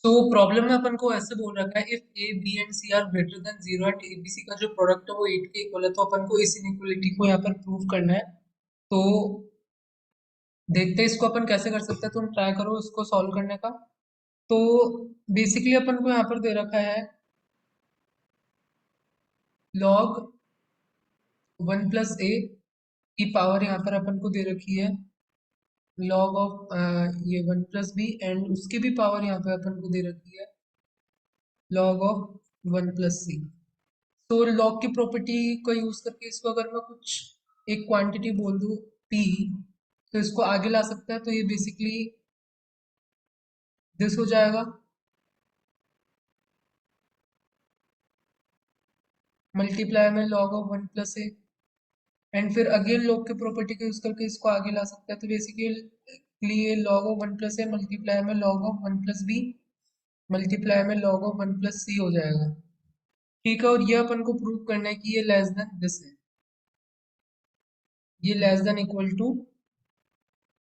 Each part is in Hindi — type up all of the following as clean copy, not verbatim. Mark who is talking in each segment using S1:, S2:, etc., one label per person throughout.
S1: तो प्रॉब्लम में अपन को ऐसे बोल रखा है, if a b and c are greater than zero and a b c का जो प्रोडक्ट है वो 8 के इक्वल है, तो अपन को इस इनइक्वलिटी को यहाँ पर प्रूव करना है। तो देखते हैं इसको अपन कैसे कर सकते हैं, तुम ट्राई करो इसको सॉल्व करने का। तो बेसिकली अपन को यहाँ पर दे रखा है log 1 + a की पावर, यहाँ पर अपन को दे रखी है log ऑफ ये 1 + b, एंड उसकी भी पावर यहाँ पे अपन को दे रखी है log ऑफ 1 + c। तो लॉग की प्रॉपर्टी को यूज करके इसको अगर मैं कुछ एक क्वांटिटी बोल दूं p, तो इसको आगे ला सकता है। तो ये बेसिकली दिस हो जाएगा मल्टीप्लाई में log ऑफ 1 + a, एंड फिर अगेन लॉग की प्रॉपर्टी को यूज करके इसको आगे ला सकता है। तो बेसिकली ये log ऑफ 1 + a मल्टीप्लाई में log ऑफ 1 + b मल्टीप्लाई में log ऑफ 1 + c हो जाएगा। ठीक है, और ये अपन को प्रूव करना है कि ये लेस देन दिस है, ये less than equal to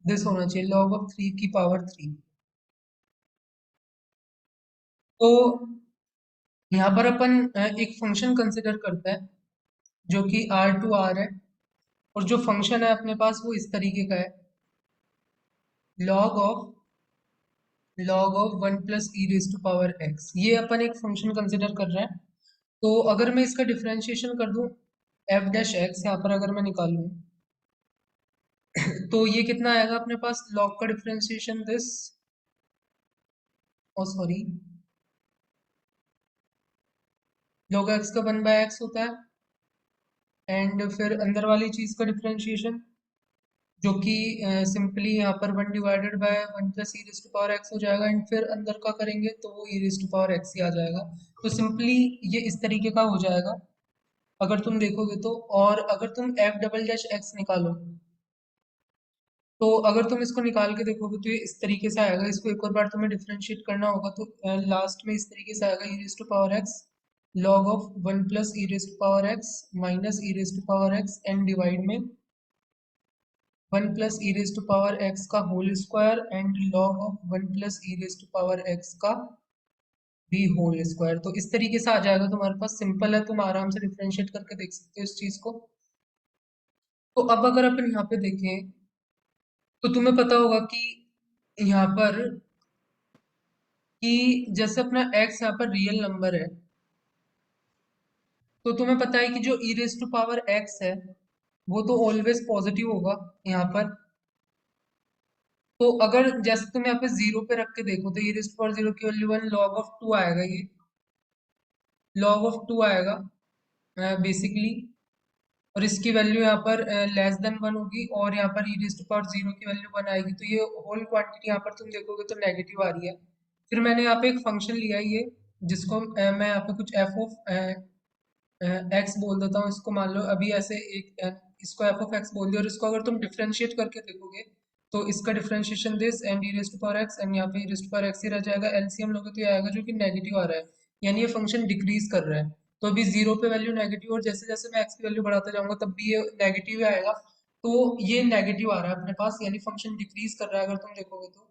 S1: this होना चाहिए, log ऑफ 3 की पावर 3। तो यहाँ पर अपन एक फंक्शन कंसिडर करते हैं जो कि R टू R है, और जो फंक्शन है अपने पास वो इस तरीके का है, log ऑफ 1 + e⁻x। ये अपन एक फंक्शन कंसिडर कर रहे हैं। तो अगर मैं इसका डिफरेंशिएशन कर दूं f' यहाँ पर अगर मैं निकालूं तो ये कितना आएगा अपने पास, log का differentiation this, oh sorry, log x का 1/x होता है, एंड फिर अंदर वाली चीज का डिफरेंशिएशन जो कि सिंपली यहाँ पर 1/1 + e⁻x हो जाएगा, एंड फिर अंदर का करेंगे तो वो e⁻x ही आ जाएगा। तो सिंपली ये इस तरीके का हो जाएगा अगर तुम देखोगे तो। और अगर तुम f'' निकालो, तो अगर तुम इसको निकाल के देखोगे तो ये इस तरीके से आएगा। इसको एक और बार तुम्हें डिफरेंशिएट करना होगा, तो लास्ट में इस तरीके से आएगा e⁻x log of 1 + e⁻x minus e⁻x and divide में 1 + e⁻x का whole square and log of 1 + e⁻x का भी होल स्क्वायर। तो इस तरीके से आ जाएगा तुम्हारे पास, सिंपल है, तुम आराम से डिफरेंशिएट करके देख सकते हो इस चीज को। तो अब अगर अपन यहाँ पे देखें तो तुम्हें पता होगा कि यहाँ पर कि जैसे अपना x यहाँ पर रियल नंबर है, तो तुम्हें पता है कि जो e⁻x है वो तो ऑलवेज पॉजिटिव होगा यहाँ पर। तो अगर जैसे तुम यहाँ पे जीरो पे रख के देखो तो e⁻0 की वैल्यू 1, log ऑफ 2 आएगा, ये log ऑफ 2 आएगा बेसिकली, और इसकी वैल्यू यहाँ पर लेस देन 1 होगी, और यहाँ पर e⁻0 की वैल्यू 1 आएगी। तो ये होल क्वांटिटी यहाँ पर तुम देखोगे तो नेगेटिव आ रही है। फिर मैंने यहाँ पे एक फंक्शन लिया है ये, जिसको मैं यहाँ पे कुछ f ऑफ एक्स बोल देता हूँ इसको, मान लो अभी ऐसे एक इसको f(x) बोल दिया, और इसको अगर तुम डिफरेंशिएट करके देखोगे तो इसका differentiation this and e⁻x, and यहाँ पे e⁻x ही रह जाएगा। एलसीएम लोगे तो ये आएगा जो कि नेगेटिव आ रहा है, यानी ये फंक्शन डिक्रीज कर रहा है। तो अभी जीरो पे वैल्यू नेगेटिव, और जैसे जैसे मैं एक्स की वैल्यू बढ़ाता जाऊंगा तब भी ये नेगेटिव ही आएगा। तो ये नेगेटिव आ रहा है अपने पास, यानी फंक्शन डिक्रीज कर रहा है अगर तुम देखोगे तो।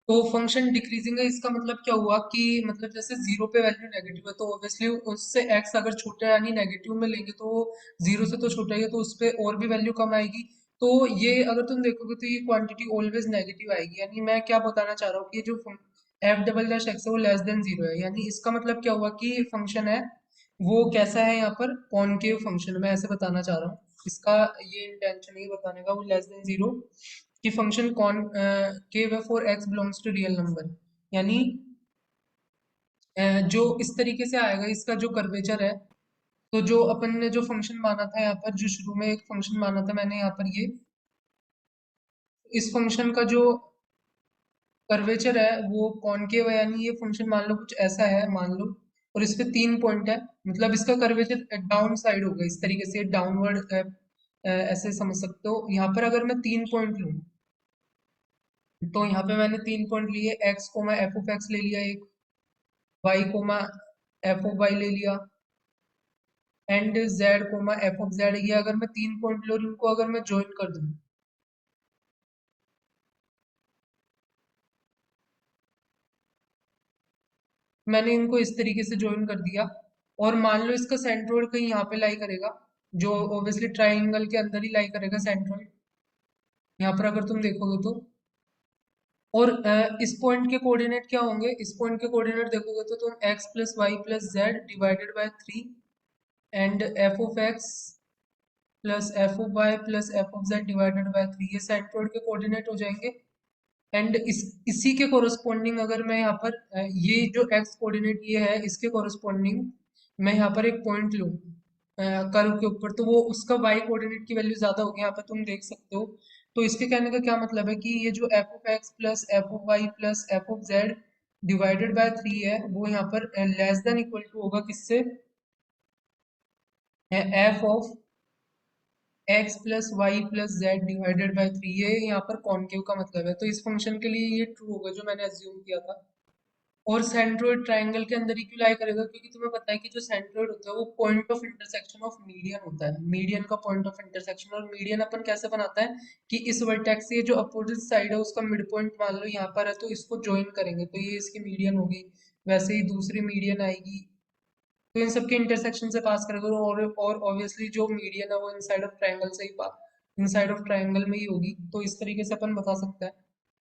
S1: तो फंक्शन डिक्रीजिंग है, इसका मतलब क्या हुआ कि मतलब जैसे जीरो पे वैल्यू नेगेटिव है तो ऑब्वियसली उससे एक्स अगर छोटा है यानी नेगेटिव में लेंगे तो जीरो से तो छोटा ही है, तो उस पे और भी वैल्यू कम आएगी। तो ये अगर तुम देखोगे तो ये क्वांटिटी ऑलवेज नेगेटिव आएगी। यानी मैं क्या बताना चाह रहा हूँ कि ये जो f''x है वो लेस देन जीरो है, यानी इसका मतलब क्या हुआ कि फंक्शन है वो कैसा है, यहाँ पर कॉनकेव फंक्शन, मैं ऐसे बताना चाह रहा हूँ। इसका ये इंटेंशन है बताने का, वो लेस देन जीरो कि फंक्शन कॉन केव है for x belongs to real number. यानी जो इस तरीके से आएगा इसका जो कर्वेचर है, तो जो अपन ने जो फंक्शन माना था यहाँ पर, जो शुरू में एक फंक्शन माना था मैंने यहाँ पर ये, इस फंक्शन का जो कर्वेचर है वो कॉनकेव है, यानी ये फंक्शन मान लो कुछ ऐसा है मान लो, और इस पे 3 पॉइंट है, मतलब इसका कर्वेचर डाउन साइड होगा इस तरीके से, डाउनवर्ड ऐसे समझ सकते हो। यहाँ पर अगर मैं 3 पॉइंट लूँ तो यहाँ पे मैंने 3 पॉइंट लिए, x कोमा f(x) ले लिया एक, y कोमा f(y) ले लिया, एंड z कोमा f(z), ये अगर मैं 3 पॉइंट लो इनको अगर मैं ज्वाइन कर दूं मैंने इनको इस तरीके से ज्वाइन कर दिया, और मान लो इसका सेंट्रोइड कहीं यहाँ पे लाई करेगा, जो ऑब्वियसली ट्राइंगल के अंदर ही लाई करेगा सेंट्रोइड, यहाँ पर अगर तुम देखोगे तो। और इस पॉइंट के कोऑर्डिनेट क्या होंगे, इस पॉइंट के कोऑर्डिनेट देखोगे तो तुम x plus y plus z divided by 3 and f of x plus f of y plus f of z divided by 3, ये सेंट्रोइड के कोऑर्डिनेट हो जाएंगे। एंड इसी के कोरस्पॉन्डिंग अगर मैं यहाँ पर ये जो x कोऑर्डिनेट ये है, इसके कोरस्पॉन्डिंग मैं यहाँ पर एक पॉइंट लूँ कर्व के ऊपर, तो वो उसका y कोऑर्डिनेट की वैल्यू ज्यादा होगी, यहाँ पे तुम देख सकते हो। तो इसके कहने का क्या मतलब है कि ये जो f of x plus f of y plus f of z divided by 3 है, वो यहाँ पर लेस देन इक्वल टू होगा किससे, f of x plus y plus z divided by 3, ये यहाँ पर कॉनकेव का मतलब है, तो इस फंक्शन के लिए ये ट्रू होगा जो मैंने अज्यूम किया था। और सेंट्रोइड ट्रायंगल के अंदर ही क्यों लाई करेगा, क्योंकि तुम्हें पता है कि जो सेंट्रोइड होता है वो point of intersection of median होता है, मीडियन का पॉइंट ऑफ इंटरसेक्शन। और मीडियन अपन कैसे बनाता है कि इस वर्टेक्स से जो अपोजिट साइड है उसका मिड पॉइंट मान लो यहाँ पर है, तो इसको ज्वाइन करेंगे तो ये इसकी मीडियन होगी, वैसे ही दूसरी मीडियन आएगी, तो इन सबके इंटरसेक्शन से पास करेगा, और ऑब्वियसली जो मीडियन है वो इनसाइड ऑफ ट्रायंगल से ही पास, इनसाइड ऑफ ट्रायंगल में ही होगी, तो इस तरीके से अपन बता सकते हैं।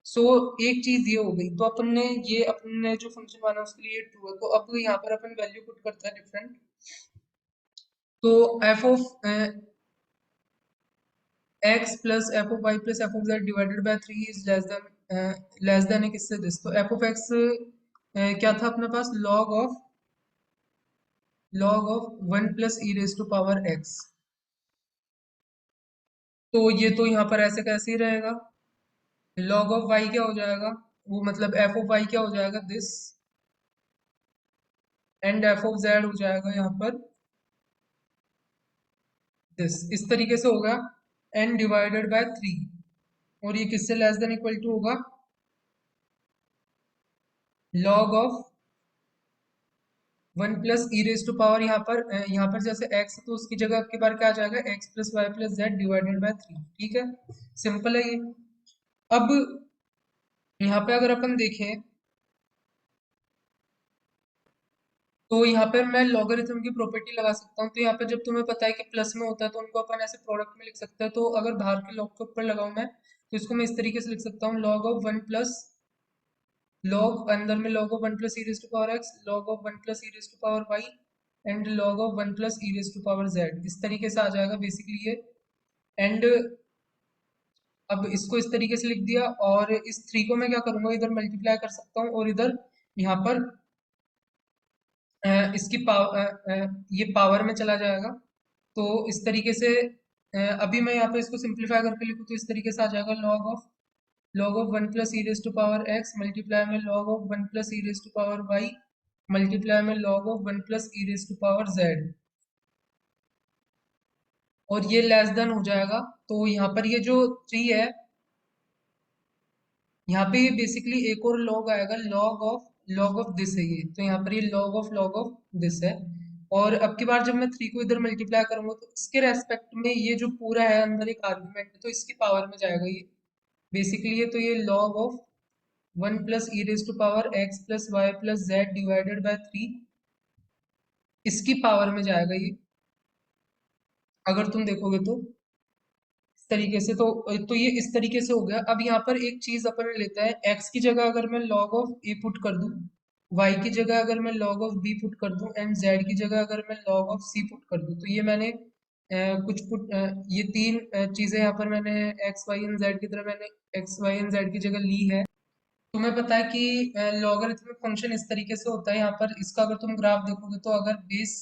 S1: सो एक चीज ये हो गई, तो अपन ने ये अपने जो फंक्शन माना उसके लिए ट्रू है, तो अब यहाँ पर अपन वैल्यू पुट करते हैं डिफरेंट। तो f of x plus f of y plus f of z divided by 3 is less than है किससे, दिस, तो एफ ऑफ एक्स क्या था अपने पास, log of 1 plus e raise to power x, तो ये तो यहाँ पर ऐसे कैसे ही रहेगा, लॉग ऑफ वाई क्या हो जाएगा, वो मतलब एफ ऑफ वाई क्या हो जाएगा, this, and f of Z हो जाएगा यहाँ पर दिस, इस तरीके से होगा, एन डिवाइडेड बाय 3, और ये किससे लेस देन इक्वल टू होगा, log of 1 plus e raise to power, यहाँ पर जैसे x तो उसकी जगह आपकी बार क्या आ जाएगा, x plus y plus z divided by 3, ठीक है, सिंपल है ये। अब यहाँ पे अगर अपन देखें तो यहाँ पर मैं लॉगरिथम की प्रॉपर्टी लगा सकता हूँ, तो यहाँ पे जब तुम्हें पता है कि प्लस में होता है तो उनको अपन ऐसे प्रोडक्ट में लिख सकते हैं, तो अगर बाहर के लॉग के ऊपर लगाऊं मैं, तो इसको मैं इस तरीके से लिख सकता हूँ, लॉग ऑफ 1 प्लस, लॉग अंदर में log of 1 plus e raise to power x, log of 1 plus e raise to power y, and log of 1 plus e raise to power z, इस तरीके से आ जाएगा बेसिकली ये। एंड अब इसको इस तरीके से लिख दिया, और इस 3 को मैं क्या करूंगा, इधर मल्टीप्लाई कर सकता हूँ, और इधर यहाँ पर इसकी पावर, ये पावर में चला जाएगा, तो इस तरीके से अभी मैं यहाँ पे इसको सिंप्लीफाई करके लिखूँ तो इस तरीके से आ जाएगा, log of 1 plus e raise to power x multiply में log of 1 plus e raise to power y multiply में log of 1 plus e raise to power z, और ये लेस देन हो जाएगा। तो यहाँ पर ये जो 3 है, यहाँ पे ये बेसिकली एक और लॉग आएगा, लॉग ऑफ दिस है ये, तो यहाँ पर ये लॉग ऑफ दिस है। और अब की बार जब मैं 3 को इधर मल्टीप्लाई करूंगा तो इसके रेस्पेक्ट में ये जो पूरा है अंदर एक आर्गुमेंट है, तो इसकी पावर में जाएगा ये बेसिकली, ये तो ये log of 1 plus e raise to power x plus y plus z divided by 3, इसकी पावर में जाएगा ये, अगर तुम देखोगे तो इस तरीके से, तो ये इस तरीके से हो गया। अब यहाँ पर एक चीज अपन लेता है, x की जगह अगर मैं log ऑफ a पुट कर दूं, y की जगह अगर मैं log ऑफ b पुट कर दूं, एंड z की जगह अगर मैं log ऑफ c पुट कर दूं, तो ये मैंने ये तीन चीजें यहाँ पर मैंने x y एंड z की तरह मैंने x y एंड z की जगह ली है। तुम्हें पता है कि लॉगरिथमिक फंक्शन इस तरीके से होता है, यहाँ पर इसका अगर तुम ग्राफ देखोगे तो अगर बेस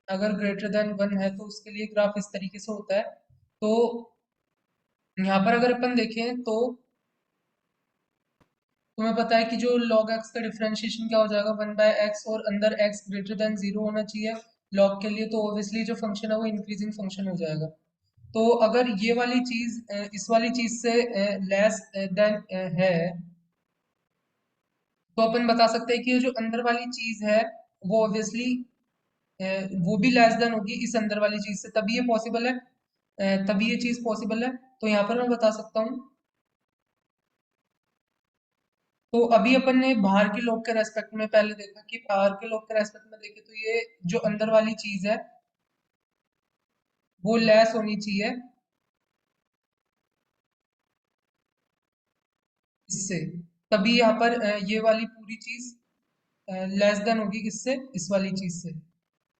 S1: अगर ग्रेटर देन 1 है तो उसके लिए ग्राफ इस तरीके से होता है। तो यहाँ पर अगर अपन देखें तो तुम्हें पता है कि जो log x का डिफरेंशिएशन क्या हो जाएगा, 1/x, और अंदर x ग्रेटर देन 0 होना चाहिए log के लिए, तो ऑब्वियसली जो फंक्शन है वो इंक्रीजिंग फंक्शन हो जाएगा। तो अगर ये वाली चीज इस वाली चीज से लेस देन है, तो अपन बता सकते हैं कि ये जो अंदर वाली चीज है वो ऑब्वियसली वो भी लेस देन होगी इस अंदर वाली चीज से, तभी ये पॉसिबल है, तभी ये चीज पॉसिबल है। तो यहाँ पर मैं बता सकता हूँ तो अभी अपन ने बाहर के लोग के रेस्पेक्ट में पहले देखा कि बाहर के लोग के रेस्पेक्ट में देखे तो ये जो अंदर वाली चीज है वो लेस होनी चाहिए इससे, तभी यहाँ पर ये वाली पूरी चीज लेस देन होगी किससे, इस वाली चीज से।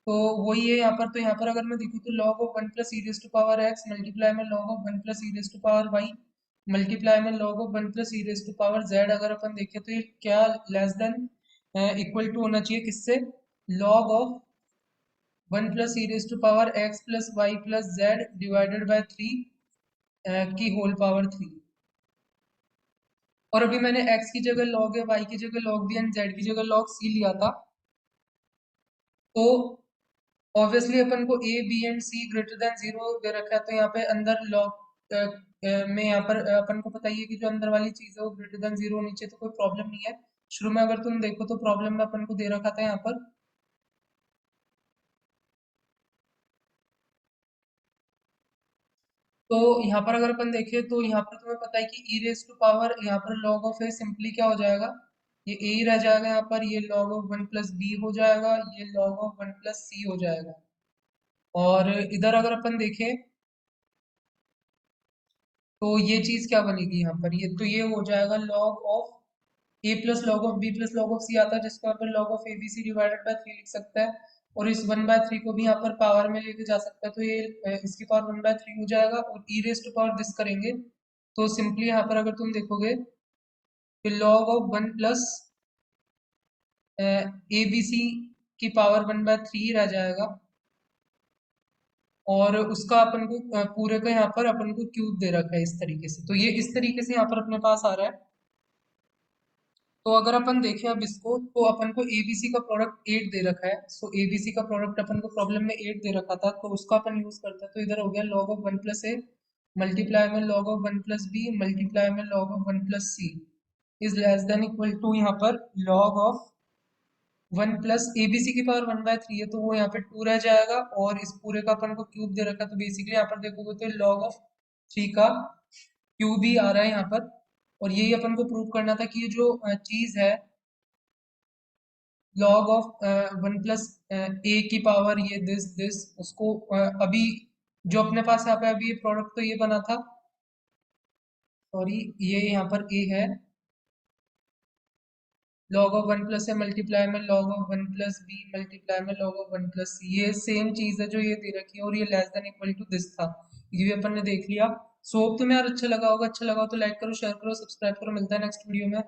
S1: तो वही है यहाँ पर, तो यहाँ पर अगर मैं देखूँ तो log of one plus e raise to power x multiply में log of one plus e raise to power y multiply में log of one plus e raise to power z, अगर अपन देखें तो ये क्या लेस देन इक्वल टू होना चाहिए किससे, log of one plus e raise to power x plus y plus z divided by three की होल पावर थ्री। और अभी मैंने x की जगह log है, y की जगह log दिया, z की जगह log c लिया था। तो ऑब्वियसली अपन को a b and c greater than zero दे रखा है, तो यहाँ पे अंदर log में यहाँ पर अपन को पता ही है कि जो अंदर वाली चीज है वो ग्रेटर देन जीरो होनी चाहिए, तो कोई प्रॉब्लम नहीं है। शुरू में अगर तुम देखो तो प्रॉब्लम में अपन को दे रखा था यहाँ पर, तो यहाँ पर अगर अपन देखें तो यहाँ पर तुम्हें पता है कि e रेज टू पावर यहाँ पर log ऑफ a सिंपली क्या हो जाएगा, ये a ही रह जाएगा यहाँ पर, ये log of one plus b हो जाएगा, ये log of one plus c हो जाएगा। और इधर अगर अपन देखें तो ये चीज क्या बनेगी यहाँ पर, ये तो ये हो जाएगा log of a plus log of b plus log of c आता है, जिसको यहाँ पर log of a b c divided by three लिख सकता है। और इस वन बाय थ्री को भी यहाँ पर पावर में लेके जा सकता है, तो ये इसकी पावर वन बाय थ्री हो जाएगा, और ई रेज टू पावर दिस करेंगे तो सिंपली यहाँ पर अगर तुम देखोगे तो log of one plus a b c की पावर वन बाय थ्री रह जाएगा, और उसका अपन को पूरे का यहाँ पर अपन को क्यूब दे रखा है इस तरीके से, तो ये इस तरीके से यहाँ पर अपने पास आ रहा है। तो अगर अपन देखें अब इसको, तो अपन को एबीसी का प्रोडक्ट 8 दे रखा है, सो एबीसी का प्रोडक्ट अपन को प्रॉब्लम में 8 दे रखा था, तो उसका अपन यूज करते हैं, तो इधर हो गया log of one plus a multiply में log of one plus b multiply में log of one plus c is less than equal to यहाँ पर log of one plus abc की पावर वन बाय थ्री है, तो वो यहाँ पे टू रह जाएगा, और इस पूरे का अपन को क्यूब दे रखा है, तो बेसिकली यहाँ पर देखोगे तो log ऑफ थ्री का क्यूब ही आ रहा है यहाँ पर। और यही अपन को प्रूव करना था कि ये जो चीज है log ऑफ वन प्लस ए की पावर ये दिस उसको अभी जो अपने पास यहाँ पे अभी ये प्रोडक्ट तो ये बना था, सॉरी ये यहाँ पर ए है, log of one plus a multiply में log of one plus b multiply में log of one plus c, ये सेम चीज है जो ये दे रखी है, और ये less than equal to this था, ये भी अपन ने देख लिया। सो होप तुम्हें यार अच्छा लगा होगा, अच्छा लगा हो तो लाइक करो शेयर करो सब्सक्राइब करो, मिलता है नेक्स्ट वीडियो में।